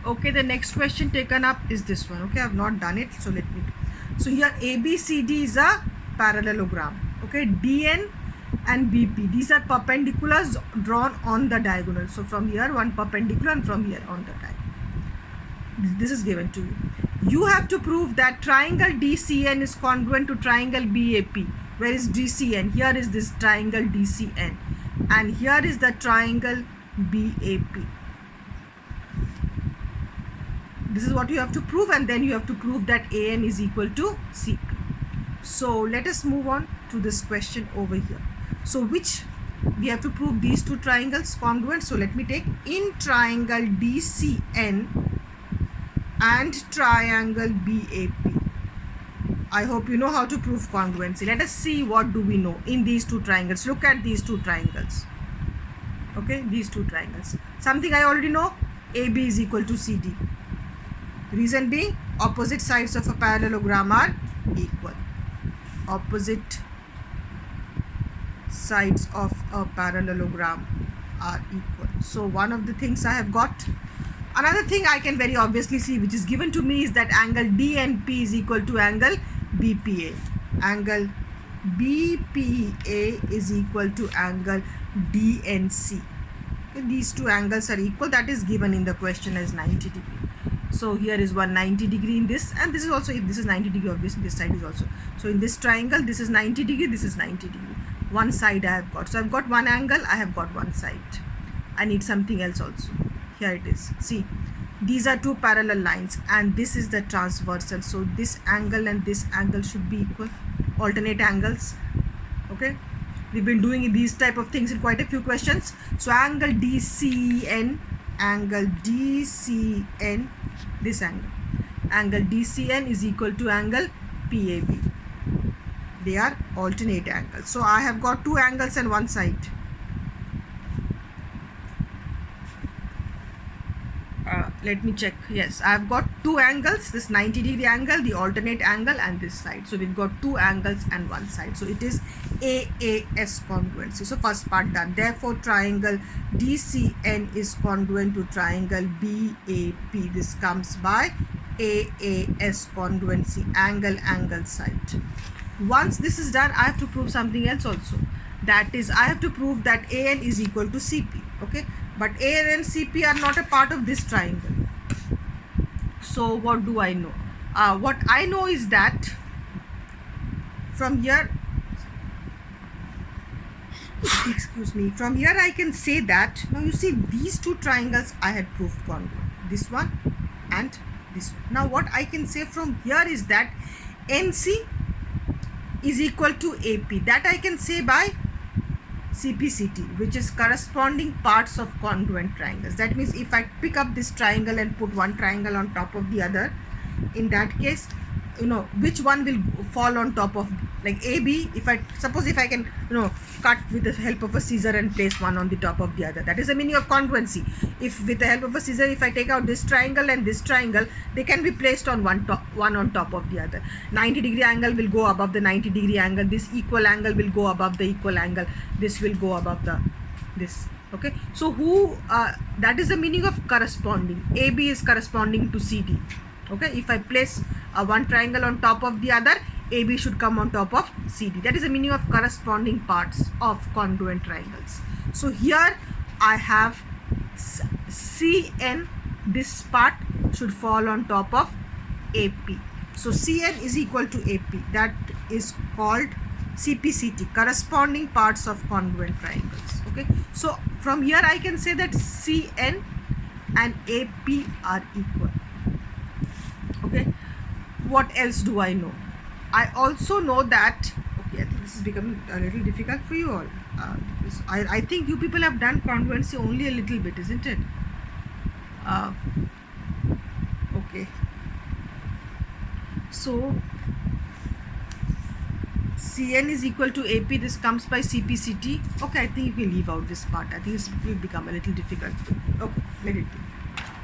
Okay, the next question taken up is this one. Okay, I have not done it, so let me do. So here ABCD is a parallelogram. Okay, DN and BP, these are perpendiculars drawn on the diagonal. So from here one perpendicular and from here on the diagonal. This is given to you. You have to prove that triangle DCN is congruent to triangle BAP. Where is DCN? Here is this triangle DCN, and here is the triangle BAP. This is what you have to prove, and then you have to prove that AN is equal to CP. So let us move on to this question over here. So which we have to prove these two triangles congruent. So let me take in triangle DCN and triangle BAP. I hope you know how to prove congruency. Let us see what do we know in these two triangles. Look at these two triangles. Okay, these two triangles. Something I already know, AB is equal to CD. Reason being, opposite sides of a parallelogram are equal. Opposite sides of a parallelogram are equal. So one of the things I have got. Another thing I can very obviously see, which is given to me, is that angle DNP is equal to angle BPA. Angle BPA is equal to angle DNC. Okay, these two angles are equal. That is given in the question as 90 degree. So here is 190 degree in this, and this is also, if this is 90 degree, obviously this side is also. So in this triangle, this is 90 degree, this is 90 degree. One side I have got. So I have got one angle, I have got one side. I need something else also. Here it is. See, these are two parallel lines, and this is the transversal. So this angle and this angle should be equal. Alternate angles. Okay. We've been doing these type of things in quite a few questions. So angle DCN, this angle DCN is equal to angle PAB. They are alternate angles. So I have got two angles and one side. Let me check. Yes, I have got two angles, this 90 degree angle, the alternate angle, and this side. So we've got two angles and one side. So it is AAS congruency. So first part done. Therefore triangle DCN is congruent to triangle BAP. This comes by AAS congruency, angle side. Once this is done, I have to prove something else also. That is, I have to prove that AN is equal to CP. Okay, but AN and CP are not a part of this triangle. So what do I know? What I know is that from here, excuse me, from here I can say that, now you see these two triangles I had proved congruent, this one and this one. Now what I can say from here is that NC is equal to AP. That I can say by CPCT, which is corresponding parts of congruent triangles. That means if I pick up this triangle and put one triangle on top of the other, in that case, you know, which one will fall on top of, like AB, if I can, you know, cut with the help of a scissor and place one on the top of the other. That is the meaning of congruency. If with the help of a scissor, if I take out this triangle and this triangle, they can be placed on one on top of the other. 90 degree angle will go above the 90 degree angle. This equal angle will go above the equal angle. This will go above this. Okay. So that is the meaning of corresponding. AB is corresponding to CD. Okay. If I place one triangle on top of the other, AB should come on top of CD. That is the meaning of corresponding parts of congruent triangles. So here I have CN, this part should fall on top of AP. So CN is equal to AP. That is called CPCT, corresponding parts of congruent triangles. Okay. So from here I can say that CN and AP are equal. Okay. What else do I know? I also know that, okay, I think this is becoming a little difficult for you all. I think you people have done congruency only a little bit, isn't it? Okay. So CN is equal to AP. This comes by CPCT. Okay, I think you can leave out this part. I think this will become a little difficult for you. Okay, let it be.